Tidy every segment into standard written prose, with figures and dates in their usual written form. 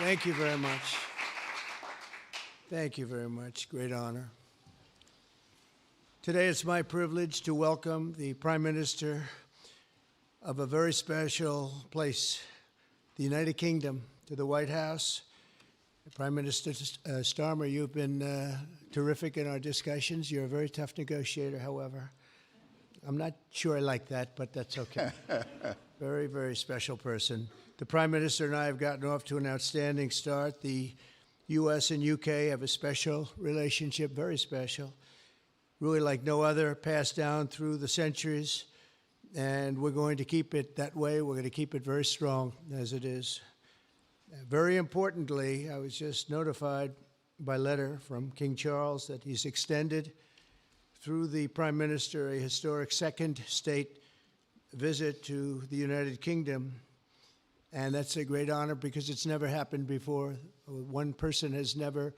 Thank you very much. Thank you very much. Great honor. Today it's my privilege to welcome the Prime Minister of a very special place, the United Kingdom, to the White House. Prime Minister Starmer, you've been terrific in our discussions. You're a very tough negotiator, however. I'm not sure I like that, but that's okay. Very, very special person. The Prime Minister and I have gotten off to an outstanding start. The U.S. and U.K. have a special relationship, very special, really like no other, passed down through the centuries, and we're going to keep it that way. We're going to keep it very strong as it is. Very importantly, I was just notified by letter from King Charles that he's extended through the Prime Minister a historic second state visit to the United Kingdom. And that's a great honor because it's never happened before. One person has never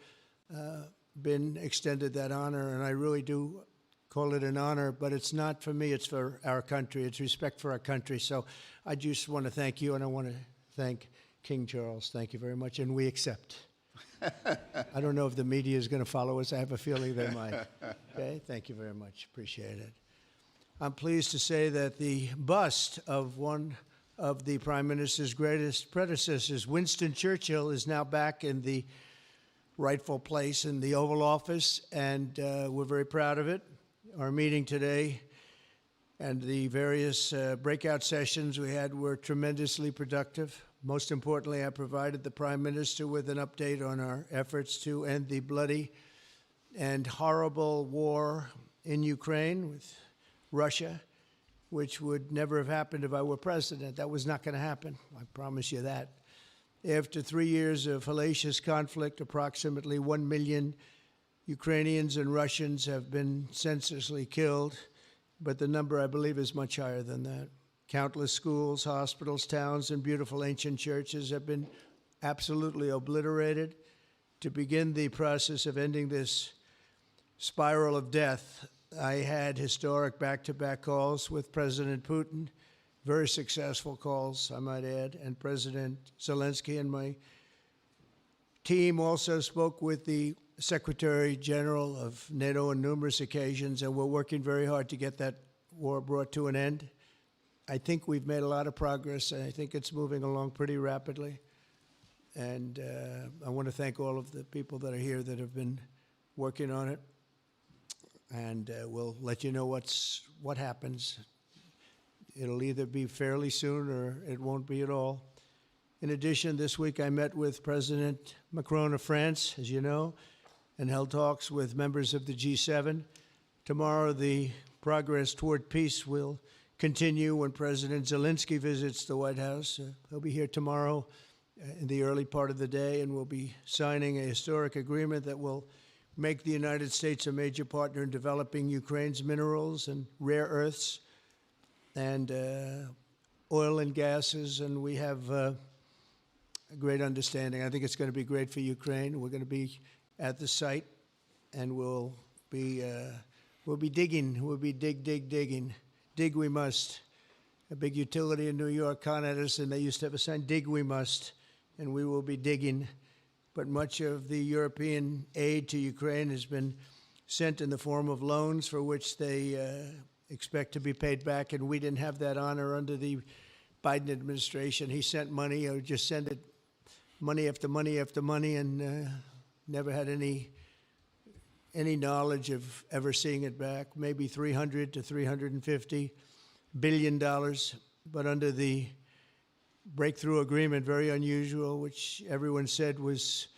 been extended that honor, and I really do call it an honor, but it's not for me, it's for our country. It's respect for our country. So I just want to thank you, and I want to thank King Charles. Thank you very much, and we accept. I don't know if the media is going to follow us. I have a feeling they might. Okay, thank you very much. Appreciate it. I'm pleased to say that the bust of one of the Prime Minister's greatest predecessors, Winston Churchill, is now back in the rightful place in the Oval Office, and we're very proud of it. Our meeting today and the various breakout sessions we had were tremendously productive. Most importantly, I provided the Prime Minister with an update on our efforts to end the bloody and horrible war in Ukraine with Russia, which would never have happened if I were president. That was not going to happen. I promise you that. After 3 years of hellacious conflict, approximately 1 million Ukrainians and Russians have been senselessly killed, but the number, I believe, is much higher than that. Countless schools, hospitals, towns, and beautiful ancient churches have been absolutely obliterated. To begin the process of ending this spiral of death, I had historic back-to-back calls with President Putin, very successful calls, I might add, and President Zelensky, and my team also spoke with the Secretary General of NATO on numerous occasions, and we're working very hard to get that war brought to an end. I think we've made a lot of progress, and I think it's moving along pretty rapidly. And I want to thank all of the people that are here that have been working on it. And we'll let you know what happens. It'll either be fairly soon or it won't be at all. In addition, this week I met with President Macron of France, as you know, and held talks with members of the G7. Tomorrow, the progress toward peace will continue when President Zelensky visits the White House. He'll be here tomorrow in the early part of the day, and we'll be signing a historic agreement that will make the United States a major partner in developing Ukraine's minerals and rare earths and oil and gases, and we have a great understanding. I think it's going to be great for Ukraine. We're going to be at the site, and we'll be digging. We'll be digging. Dig we must. A big utility in New York con us, and they used to have a sign, dig we must, and we will be digging. But much of the European aid to Ukraine has been sent in the form of loans for which they expect to be paid back, and we didn't have that honor under the Biden administration. He sent money, or just sent it, money after money after money, and never had any knowledge of ever seeing it back. Maybe $300 to $350 billion, but under the breakthrough agreement, very unusual, which everyone said was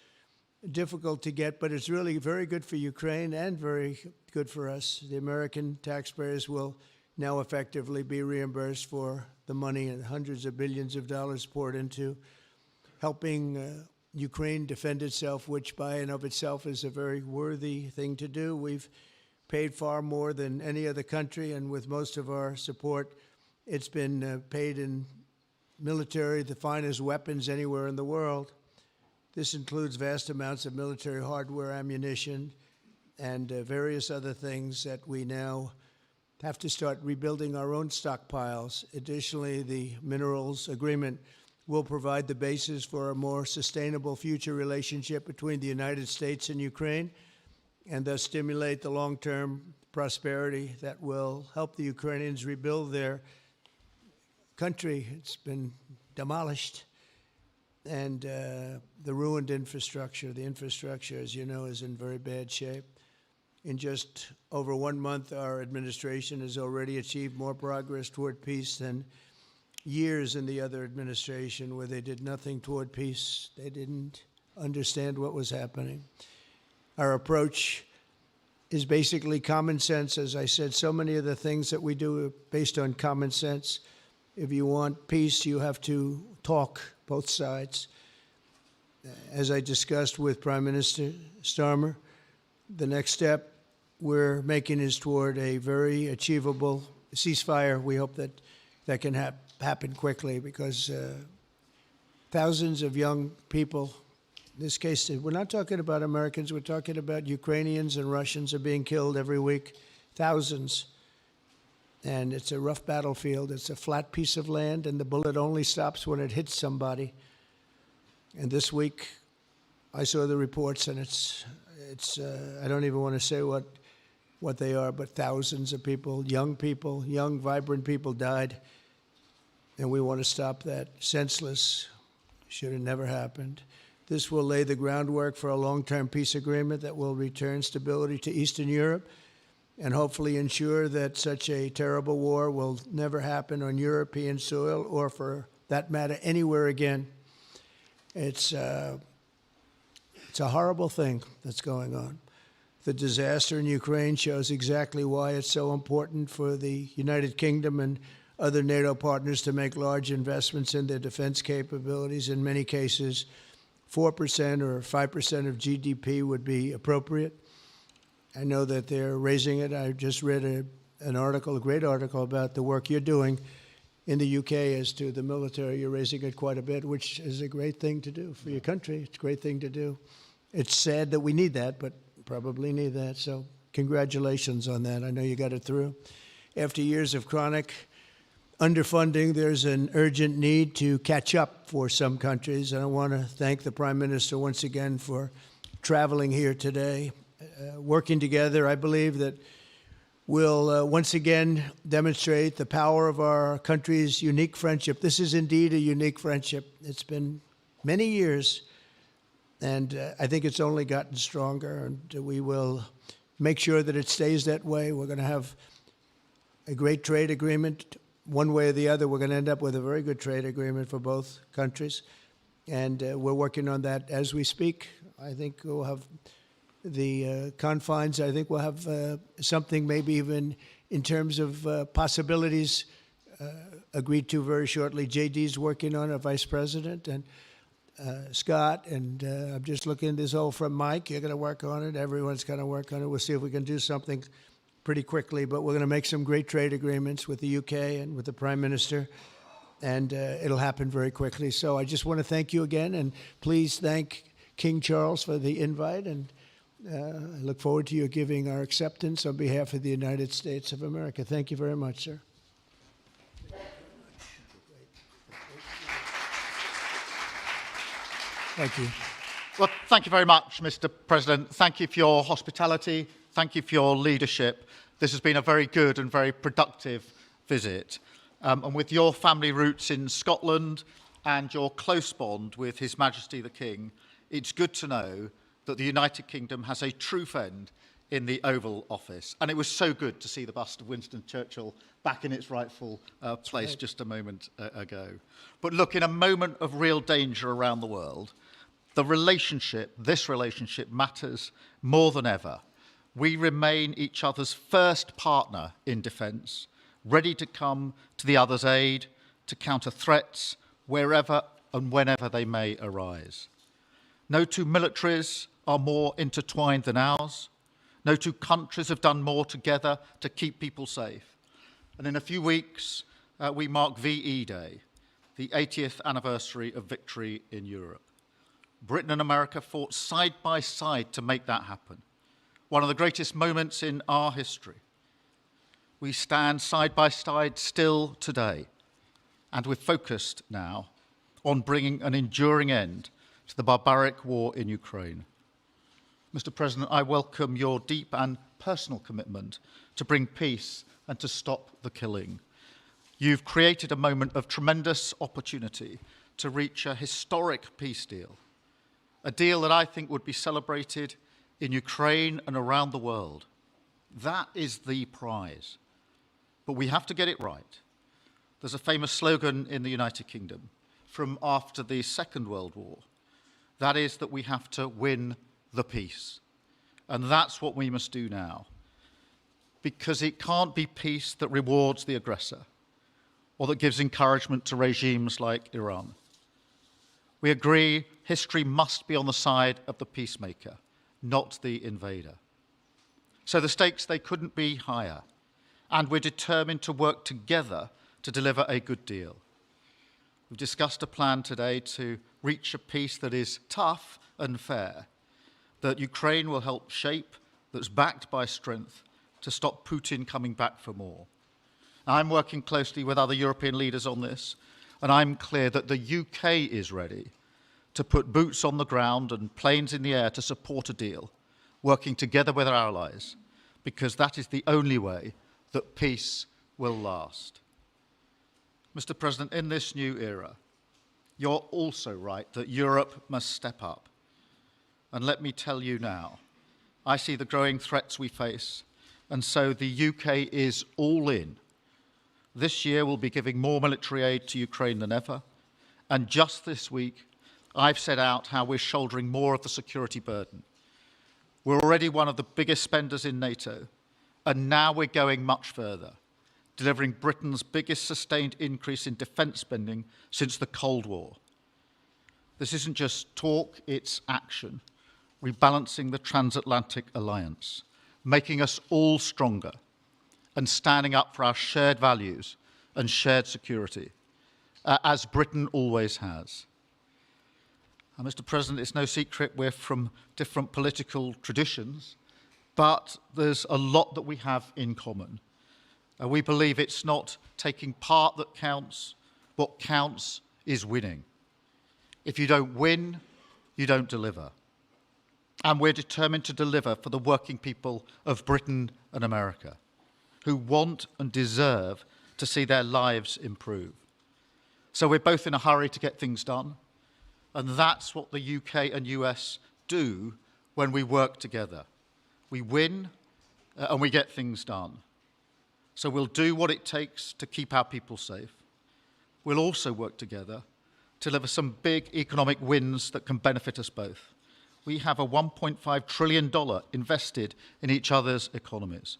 difficult to get, but it's really very good for Ukraine and very good for us. The American taxpayers will now effectively be reimbursed for the money and hundreds of billions of dollars poured into helping Ukraine defend itself, which by and of itself is a very worthy thing to do. We've paid far more than any other country, and with most of our support, it's been paid in military, the finest weapons anywhere in the world. This includes vast amounts of military hardware, ammunition, and various other things that we now have to start rebuilding our own stockpiles. Additionally, the minerals agreement will provide the basis for a more sustainable future relationship between the United States and Ukraine, and thus stimulate the long-term prosperity that will help the Ukrainians rebuild their country. It's been demolished, and the ruined infrastructure. The infrastructure, as you know, is in very bad shape. In just over 1 month, our administration has already achieved more progress toward peace than years in the other administration, where they did nothing toward peace. They didn't understand what was happening. Our approach is basically common sense. As I said, so many of the things that we do are based on common sense. If you want peace, you have to talk, both sides. As I discussed with Prime Minister Starmer, the next step we're making is toward a very achievable ceasefire. We hope that that can happen quickly, because thousands of young people, in this case, we're not talking about Americans, we're talking about Ukrainians and Russians are being killed every week, thousands. And it's a rough battlefield. It's a flat piece of land, and the bullet only stops when it hits somebody. And this week, I saw the reports, and it's I don't even want to say what they are, but thousands of people, young, vibrant people died. And we want to stop that. Senseless. Should have never happened. This will lay the groundwork for a long-term peace agreement that will return stability to Eastern Europe, and hopefully ensure that such a terrible war will never happen on European soil, or for that matter, anywhere again. It's a horrible thing that's going on. The disaster in Ukraine shows exactly why it's so important for the United Kingdom and other NATO partners to make large investments in their defense capabilities. In many cases, 4% or 5% of GDP would be appropriate. I know that they're raising it. I just read an article, a great article, about the work you're doing in the UK as to the military. You're raising it quite a bit, which is a great thing to do for your country. It's a great thing to do. It's sad that we need that, but probably need that. So congratulations on that. I know you got it through. After years of chronic underfunding, there's an urgent need to catch up for some countries. And I want to thank the Prime Minister once again for traveling here today. Working together, I believe that we'll once again demonstrate the power of our country's unique friendship. This is indeed a unique friendship. It's been many years, and I think it's only gotten stronger, and we will make sure that it stays that way. We're going to have a great trade agreement. One way or the other, we're going to end up with a very good trade agreement for both countries, and we're working on that as we speak. I think we'll have the confines. I think we'll have something maybe even in terms of possibilities agreed to very shortly. JD's working on it, Vice President, and Scott, and I'm just looking at this all from Mike. You're going to work on it. Everyone's going to work on it. We'll see if we can do something pretty quickly, but we're going to make some great trade agreements with the UK and with the Prime Minister, and it'll happen very quickly. So I just want to thank you again, and please thank King Charles for the invite, and I look forward to you giving our acceptance on behalf of the United States of America. Thank you very much, sir. Thank you. Well, thank you very much, Mr. President. Thank you for your hospitality. Thank you for your leadership. This has been a very good and very productive visit. And with your family roots in Scotland and your close bond with His Majesty the King, it's good to know that the United Kingdom has a true friend in the Oval Office. And it was so good to see the bust of Winston Churchill back in its rightful place just a moment ago. But look, in a moment of real danger around the world, this relationship matters more than ever. We remain each other's first partner in defence, ready to come to the other's aid, to counter threats wherever and whenever they may arise. No two militaries are more intertwined than ours. No two countries have done more together to keep people safe. And in a few weeks, we mark VE Day, the 80th anniversary of victory in Europe. Britain and America fought side by side to make that happen. One of the greatest moments in our history. We stand side by side still today, and we're focused now on bringing an enduring end to the barbaric war in Ukraine. Mr. President, I welcome your deep and personal commitment to bring peace and to stop the killing. You've created a moment of tremendous opportunity to reach a historic peace deal, a deal that I think would be celebrated in Ukraine and around the world. That is the prize. But we have to get it right. There's a famous slogan in the United Kingdom from after the Second World War. That is that we have to win the peace. And that's what we must do now. Because it can't be peace that rewards the aggressor or that gives encouragement to regimes like Iran. We agree history must be on the side of the peacemaker, not the invader. So the stakes, they couldn't be higher. And we're determined to work together to deliver a good deal. We've discussed a plan today to reach a peace that is tough and fair, that Ukraine will help shape, that's backed by strength, to stop Putin coming back for more. I'm working closely with other European leaders on this, and I'm clear that the UK is ready to put boots on the ground and planes in the air to support a deal, working together with our allies, because that is the only way that peace will last. Mr. President, in this new era, you're also right that Europe must step up. And let me tell you now, I see the growing threats we face, and so the UK is all in. This year we'll be giving more military aid to Ukraine than ever, and just this week I've set out how we're shouldering more of the security burden. We're already one of the biggest spenders in NATO, and now we're going much further, delivering Britain's biggest sustained increase in defence spending since the Cold War. This isn't just talk, it's action, rebalancing the transatlantic alliance, making us all stronger, and standing up for our shared values and shared security, as Britain always has. And Mr. President, it's no secret we're from different political traditions, but there's a lot that we have in common. We believe it's not taking part that counts. What counts is winning. If you don't win, you don't deliver. And we're determined to deliver for the working people of Britain and America, who want and deserve to see their lives improve. So we're both in a hurry to get things done, and that's what the UK and US do when we work together. We win and we get things done. So we'll do what it takes to keep our people safe. We'll also work together to deliver some big economic wins that can benefit us both. We have a $1.5 trillion invested in each other's economies,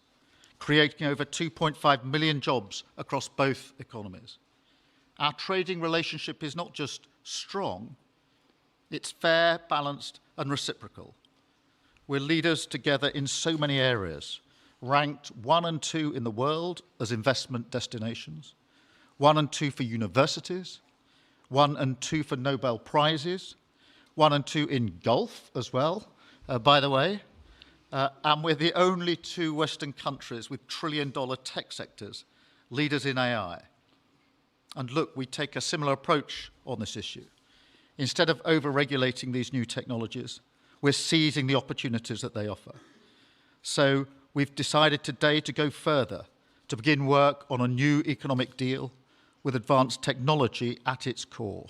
creating over 2.5 million jobs across both economies. Our trading relationship is not just strong, it's fair, balanced, and reciprocal. We're leaders together in so many areas, ranked 1 and 2 in the world as investment destinations, 1 and 2 for universities, 1 and 2 for Nobel Prizes, 1 and 2 in golf as well, by the way, and we're the only 2 Western countries with trillion-dollar tech sectors, leaders in AI. And look, we take a similar approach on this issue. Instead of over-regulating these new technologies, we're seizing the opportunities that they offer. So we've decided today to go further, to begin work on a new economic deal with advanced technology at its core.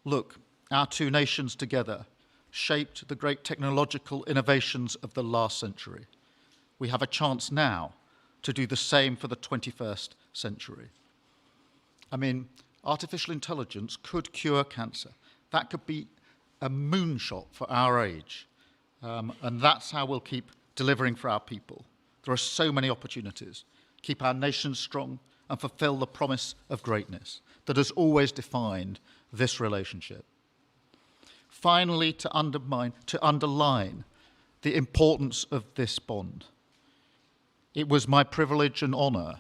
Look, our 2 nations together shaped the great technological innovations of the last century. We have a chance now to do the same for the 21st century. I mean, artificial intelligence could cure cancer. That could be a moonshot for our age. And that's how we'll keep delivering for our people. There are so many opportunities. Keep our nation strong and fulfill the promise of greatness that has always defined this relationship. Finally, to underline the importance of this bond, it was my privilege and honour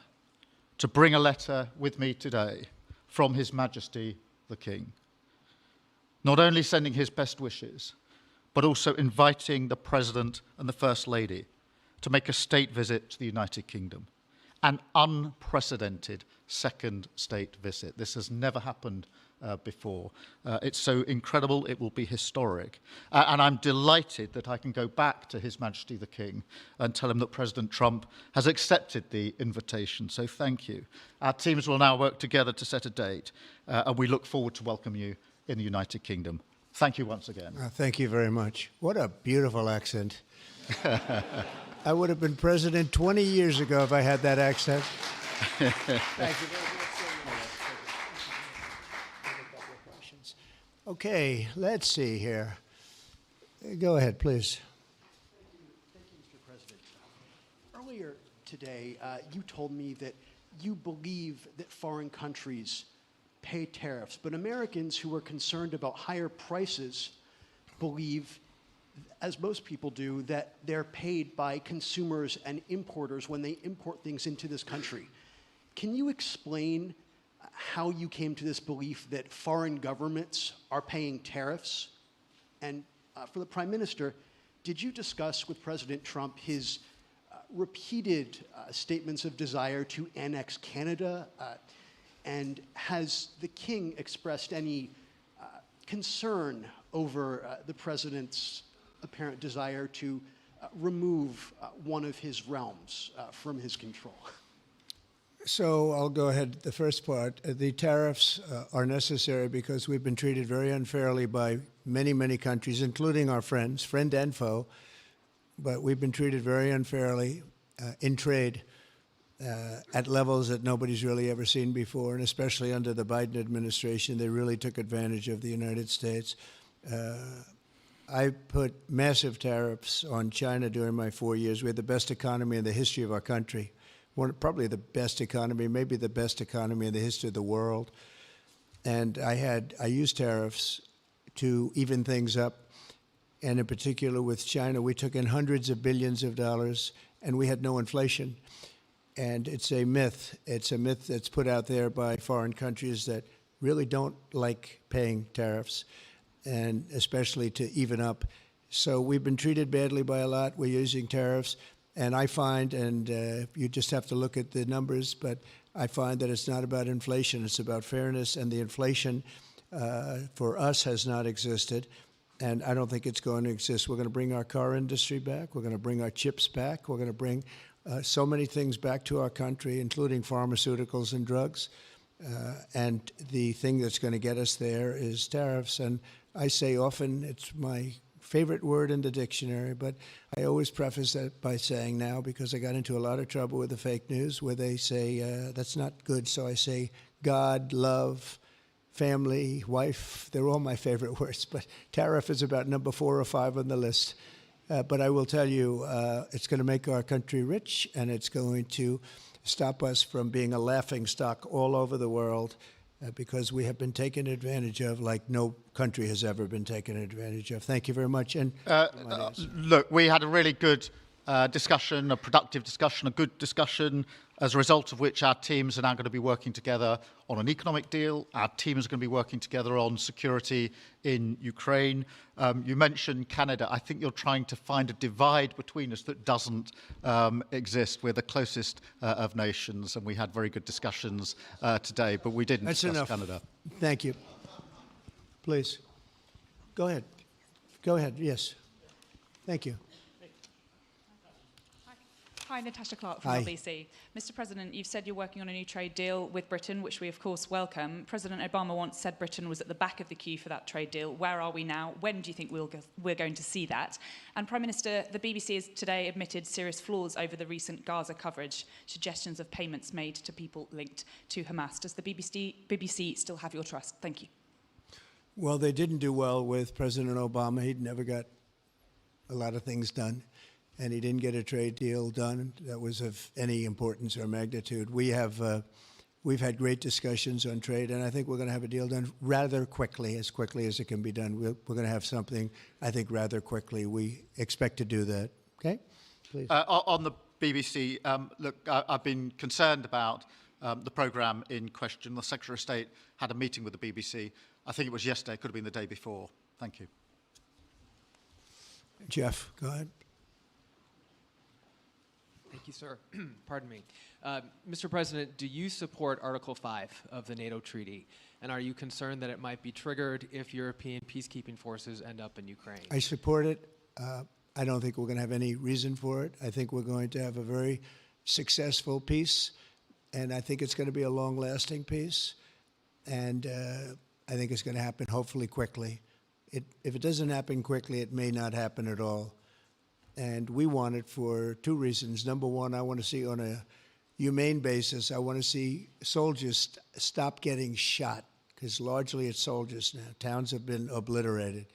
to bring a letter with me today from His Majesty the King, not only sending his best wishes, but also inviting the President and the First Lady to make a state visit to the United Kingdom, an unprecedented second state visit. This has never happened before. It's so incredible, it will be historic. And I'm delighted that I can go back to His Majesty the King and tell him that President Trump has accepted the invitation. So thank you. Our teams will now work together to set a date, and we look forward to welcome you in the United Kingdom. Thank you once again. Thank you very much. What a beautiful accent. I would have been president 20 years ago if I had that accent. Thank you very much. Okay, let's see here. Go ahead, please. Thank you, Mr. President. Earlier today, you told me that you believe that foreign countries pay tariffs, but Americans who are concerned about higher prices believe, as most people do, that they're paid by consumers and importers when they import things into this country. Can you explain how you came to this belief that foreign governments are paying tariffs? And for the Prime Minister, did you discuss with President Trump his repeated statements of desire to annex Canada? And has the King expressed any concern over the President's apparent desire to remove one of his realms from his control? So I'll go ahead. The first part, the tariffs are necessary because we've been treated very unfairly by many, many countries, including our friends, friend and foe. But we've been treated very unfairly in trade at levels that nobody's really ever seen before, and especially under the Biden administration, they really took advantage of the United States. I put massive tariffs on China during my 4 years. We had the best economy in the history of our country. Probably the best economy, maybe the best economy in the history of the world. And I used tariffs to even things up. And in particular with China, we took in hundreds of billions of dollars and we had no inflation. And it's a myth. It's a myth that's put out there by foreign countries that really don't like paying tariffs, and especially to even up. So we've been treated badly by a lot. We're using tariffs. And I find, and you just have to look at the numbers, but I find that it's not about inflation, it's about fairness, and the inflation for us has not existed, and I don't think it's going to exist. We're going to bring our car industry back, we're going to bring our chips back, we're going to bring so many things back to our country, including pharmaceuticals and drugs, and the thing that's going to get us there is tariffs. And I say often, it's my favorite word in the dictionary, but I always preface that by saying now, because I got into a lot of trouble with the fake news where they say that's not good. So I say God, love, family, wife, they're all my favorite words, but tariff is about number 4 or 5 on the list. But I will tell you, it's going to make our country rich, and it's going to stop us from being a laughing stock all over the world. Because we have been taken advantage of like no country has ever been taken advantage of. Thank you very much. And look, we had a really good discussion, a productive discussion, a good discussion, as a result of which our teams are now going to be working together on an economic deal. Our teams are going to be working together on security in Ukraine. You mentioned Canada. I think you're trying to find a divide between us that doesn't exist. We're the closest of nations, and we had very good discussions today, but we didn't discuss Canada. Thank you. Please. Go ahead. Go ahead. Yes. Thank you. Hi, Natasha Clark from LBC. Mr. President, you've said you're working on a new trade deal with Britain, which we of course welcome. President Obama once said Britain was at the back of the queue for that trade deal. Where are we now? When do you think we're going to see that? And Prime Minister, the BBC has today admitted serious flaws over the recent Gaza coverage, suggestions of payments made to people linked to Hamas. Does the BBC still have your trust? Thank you. Well, they didn't do well with President Obama. He never got a lot of things done, and he didn't get a trade deal done that was of any importance or magnitude. We've had great discussions on trade, and I think we're going to have a deal done rather quickly as it can be done. We're going to have something, I think, rather quickly. We expect to do that. Okay? Please. On the BBC, look, I've been concerned about the programme in question. The Secretary of State had a meeting with the BBC. I think it was yesterday, it could have been the day before. Thank you. Jeff, go ahead. Thank you, sir. Pardon me. Mr. President, do you support Article 5 of the NATO treaty? And are you concerned that it might be triggered if European peacekeeping forces end up in Ukraine? I support it. I don't think we're going to have any reason for it. I think we're going to have a very successful peace, and I think it's going to be a long-lasting peace. And I think it's going to happen hopefully quickly. If it doesn't happen quickly, it may not happen at all. And we want it for two reasons. Number one, I want to see on a humane basis, I want to see soldiers stop getting shot, because largely it's soldiers now. Towns have been obliterated,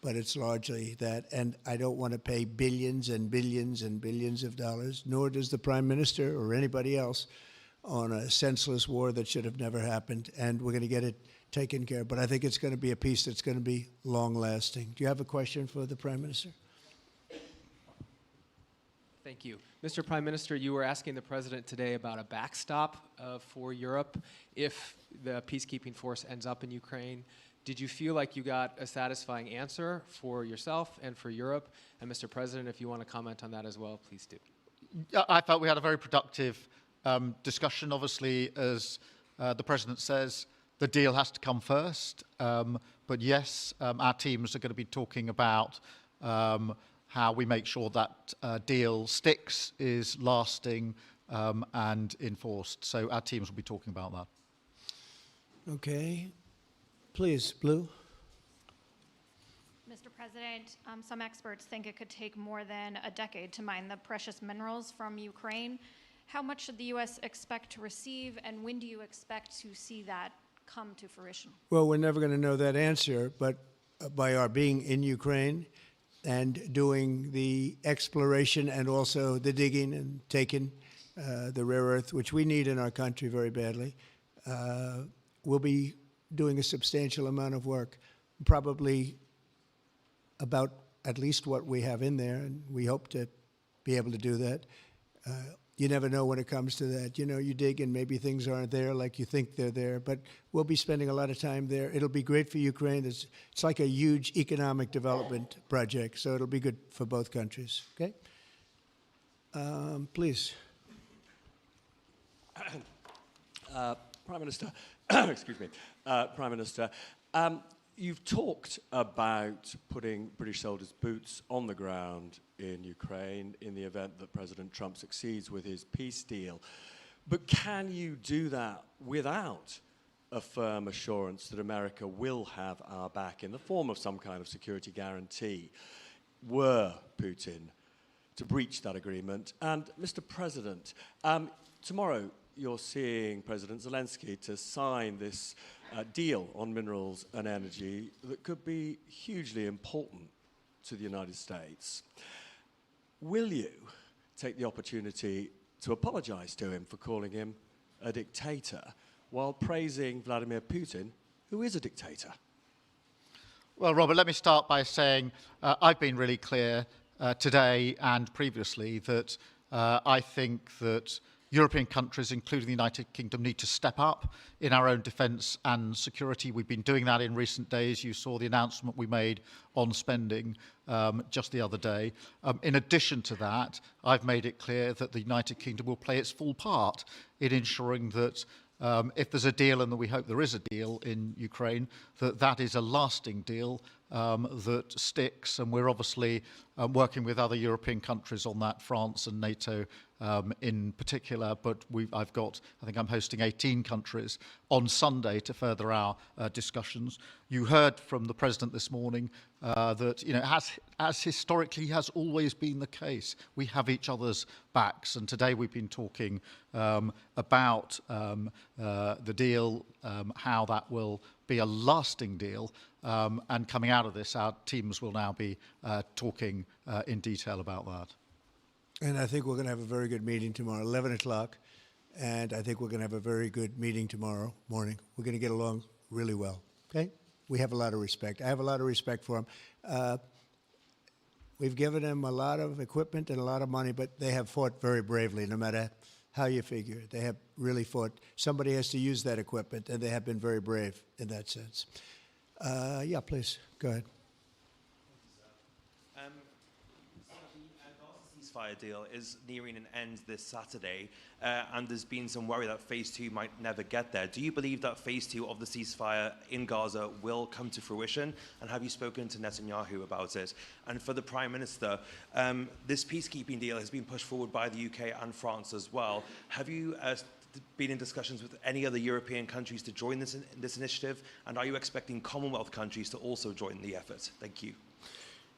but it's largely that. And I don't want to pay billions and billions and billions of dollars, nor does the Prime Minister or anybody else, on a senseless war that should have never happened. And we're going to get it taken care of. But I think it's going to be a peace that's going to be long-lasting. Do you have a question for the Prime Minister? Thank you. Mr. Prime Minister, you were asking the President today about a backstop for Europe if the peacekeeping force ends up in Ukraine. Did you feel like you got a satisfying answer for yourself and for Europe? And Mr. President, if you want to comment on that as well, please do. I felt we had a very productive discussion. Obviously, as the President says, the deal has to come first. But yes, our teams are going to be talking about how we make sure that deal sticks, is lasting and enforced. So our teams will be talking about that. Okay. Please, Blue. Mr. President, some experts think it could take more than a decade to mine the precious minerals from Ukraine. How much should the U.S. expect to receive, and when do you expect to see that come to fruition? Well, we're never going to know that answer, but by our being in Ukraine and doing the exploration and also the digging and taking the rare earth, which we need in our country very badly, we'll be doing a substantial amount of work, probably about at least what we have in there, and we hope to be able to do that. You never know when it comes to that. You know, you dig and maybe things aren't there like you think they're there, but we'll be spending a lot of time there. It'll be great for Ukraine. It's like a huge economic development project, so it'll be good for both countries. Okay? Please. Prime Minister, excuse me, Prime Minister, you've talked about putting British soldiers' boots on the ground in Ukraine in the event that President Trump succeeds with his peace deal. But can you do that without a firm assurance that America will have our back in the form of some kind of security guarantee were Putin to breach that agreement? And Mr. President, tomorrow you're seeing President Zelensky to sign this deal on minerals and energy that could be hugely important to the United States. Will you take the opportunity to apologize to him for calling him a dictator while praising Vladimir Putin, who is a dictator? Well, Robert, let me start by saying I've been really clear today and previously that I think that European countries, including the United Kingdom, need to step up in our own defence and security. We've been doing that in recent days. You saw the announcement we made on spending just the other day. In addition to that, I've made it clear that the United Kingdom will play its full part in ensuring that if there's a deal, and we hope there is a deal in Ukraine, that is a lasting deal that sticks. And we're obviously working with other European countries on that, France and NATO in particular. But I think I'm hosting 18 countries on Sunday to further our discussions. You heard from the President this morning that, you know, as historically has always been the case, we have each other's backs. And today we've been talking about the deal, how that will be a lasting deal. And coming out of this, our teams will now be talking in detail about that. And I think we're going to have a very good meeting tomorrow, 11 o'clock. And I think we're going to have a very good meeting tomorrow morning. We're going to get along really well. Okay? We have a lot of respect. I have a lot of respect for them. We've given them a lot of equipment and a lot of money, but they have fought very bravely, no matter how you figure it. They have really fought. Somebody has to use that equipment, and they have been very brave in that sense. Yeah, please, go ahead. ceasefire deal is nearing an end this Saturday, and there's been some worry that phase 2 might never get there. Do you believe that phase 2 of the ceasefire in Gaza will come to fruition? And have you spoken to Netanyahu about it? And for the Prime Minister, this peacekeeping deal has been pushed forward by the UK and France as well. Have you been in discussions with any other European countries to join this initiative? And are you expecting Commonwealth countries to also join the effort? Thank you.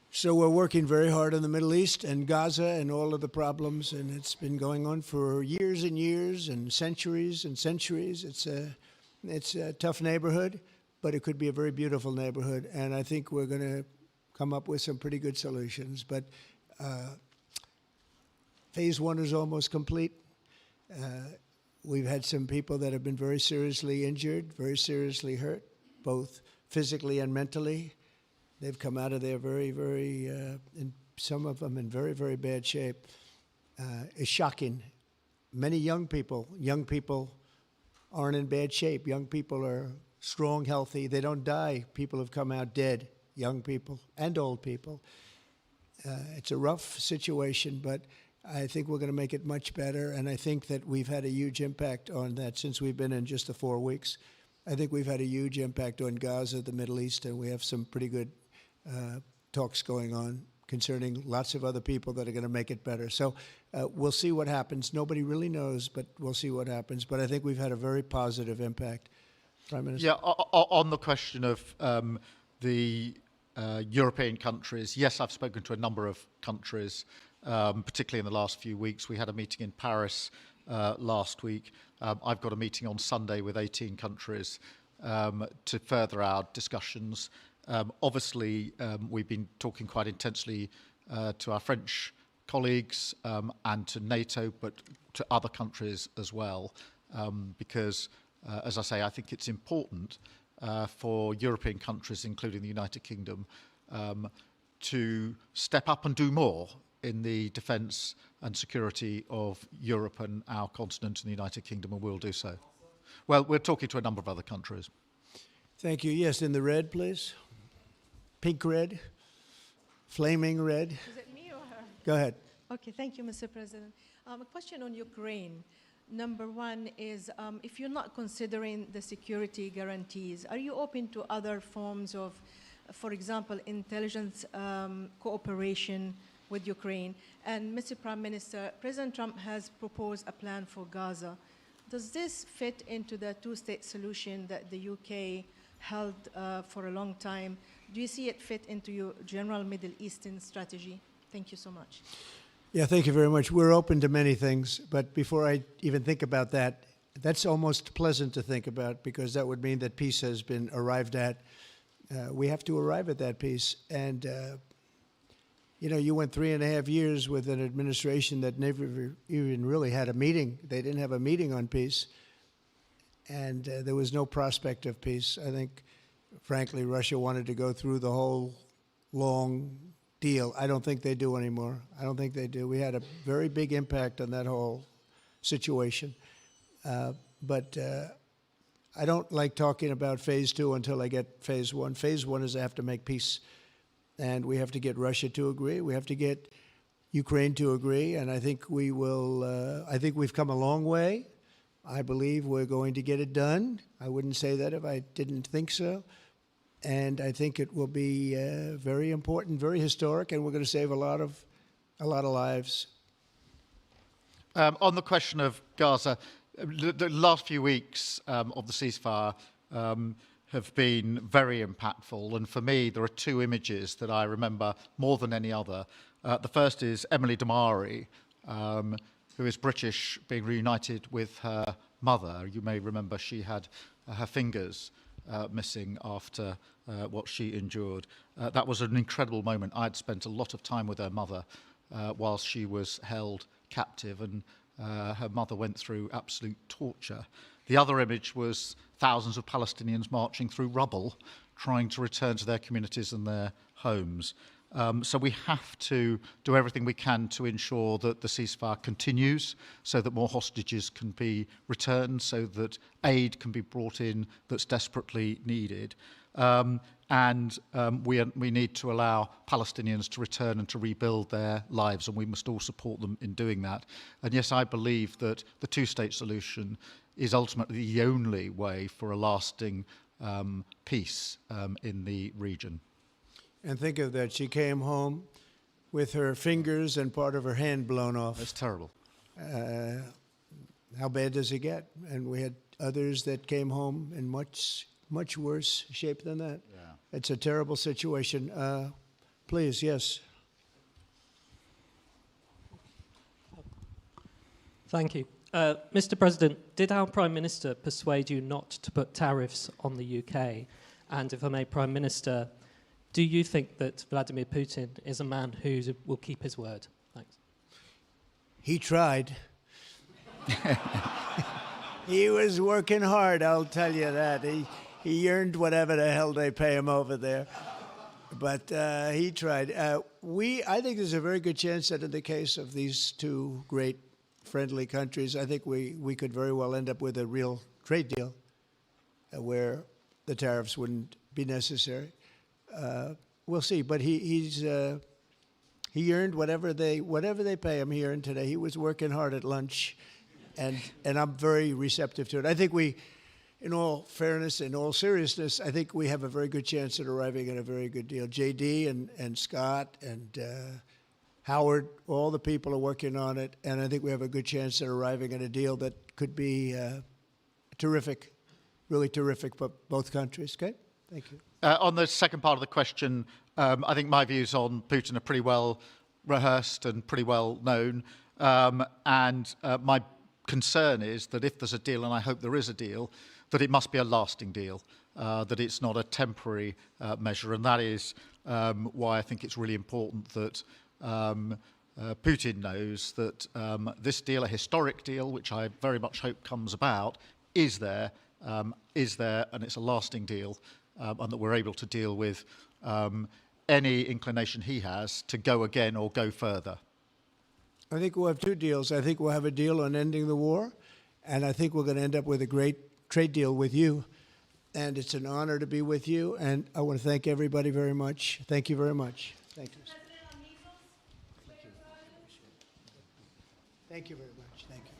So we're working very hard in the Middle East and Gaza and all of the problems, and it's been going on for years and years and centuries and centuries. It's a tough neighborhood, but it could be a very beautiful neighborhood, and I think we're going to come up with some pretty good solutions. But phase 1 is almost complete. We've had some people that have been very seriously injured, very seriously hurt, both physically and mentally. They've come out of there and some of them in very, very bad shape. It's shocking. Many young people aren't in bad shape. Young people are strong, healthy. They don't die. People have come out dead, young people and old people. It's a rough situation, but I think we're going to make it much better, and I think that we've had a huge impact on that since we've been in just the 4 weeks. I think we've had a huge impact on Gaza, the Middle East, and we have some pretty good talks going on concerning lots of other people that are going to make it better. So we'll see what happens. Nobody really knows, but we'll see what happens. But I think we've had a very positive impact. Prime Minister? Yeah, on the question of the European countries, yes, I've spoken to a number of countries, particularly in the last few weeks. We had a meeting in Paris last week. I've got a meeting on Sunday with 18 countries to further our discussions. Obviously, we've been talking quite intensely to our French colleagues and to NATO, but to other countries as well, because, as I say, I think it's important for European countries, including the United Kingdom, to step up and do more in the defence and security of Europe and our continent and the United Kingdom, and we'll do so. Well, we're talking to a number of other countries. Thank you. Yes, in the red, please. Pink red, flaming red. Is it me or her? Go ahead. Okay, thank you, Mr. President. A question on Ukraine. Number one is, if you're not considering the security guarantees, are you open to other forms of, for example, intelligence cooperation with Ukraine? And Mr. Prime Minister, President Trump has proposed a plan for Gaza. Does this fit into the two-state solution that the UK held for a long time? Do you see it fit into your general Middle Eastern strategy? Thank you so much. Yeah, thank you very much. We're open to many things, but before I even think about that, that's almost pleasant to think about because that would mean that peace has been arrived at. We have to arrive at that peace. And, you know, you went 3.5 years with an administration that never even really had a meeting. They didn't have a meeting on peace. And there was no prospect of peace. I think, frankly, Russia wanted to go through the whole long deal. I don't think they do anymore. I don't think they do. We had a very big impact on that whole situation. But I don't like talking about phase 2 until I get phase 1. Phase 1 is I have to make peace. And we have to get Russia to agree. We have to get Ukraine to agree. And I think we will, I think we've come a long way. I believe we're going to get it done. I wouldn't say that if I didn't think so. And I think it will be very important, very historic, and we're going to save a lot of lives. On the question of Gaza, the last few weeks of the ceasefire have been very impactful. And for me, there are two images that I remember more than any other. The first is Emily Damari, who is British, being reunited with her mother. You may remember she had her fingers missing after what she endured. That was an incredible moment. I'd spent a lot of time with her mother whilst she was held captive, and her mother went through absolute torture. The other image was thousands of Palestinians marching through rubble, trying to return to their communities and their homes. So we have to do everything we can to ensure that the ceasefire continues, so that more hostages can be returned, so that aid can be brought in that's desperately needed. We need to allow Palestinians to return and to rebuild their lives, and we must all support them in doing that. And yes, I believe that the two-state solution is ultimately the only way for a lasting peace in the region. And think of that, she came home with her fingers and part of her hand blown off. It's terrible. How bad does it get? And we had others that came home in much worse shape than that. Yeah. It's a terrible situation. Please, yes. Thank you. Mr. President, did our Prime Minister persuade you not to put tariffs on the UK? And if I may, Prime Minister, do you think that Vladimir Putin is a man who will keep his word? Thanks. He tried. He was working hard, I'll tell you that. He earned whatever the hell they pay him over there. But he tried. I think there's a very good chance that in the case of these two great friendly countries, I think we could very well end up with a real trade deal where the tariffs wouldn't be necessary. We'll see. But he earned whatever they pay him. He earned today. He was working hard at lunch, and I'm very receptive to it. I think in all fairness, in all seriousness, I think we have a very good chance at arriving at a very good deal. JD and Scott and Howard, all the people are working on it, and I think we have a good chance at arriving at a deal that could be terrific, really terrific for both countries. Okay? Thank you. On the second part of the question, I think my views on Putin are pretty well rehearsed and pretty well known. My concern is that if there's a deal, and I hope there is a deal, that it must be a lasting deal, that it's not a temporary measure. And that is why I think it's really important that Putin knows that this deal, a historic deal, which I very much hope comes about, is there, and it's a lasting deal, and that we're able to deal with any inclination he has to go again or go further. I think we'll have two deals. I think we'll have a deal on ending the war, and I think we're going to end up with a great trade deal with you. And it's an honor to be with you, and I want to thank everybody very much. Thank you very much. Thank you. Thank you very much. Thank you.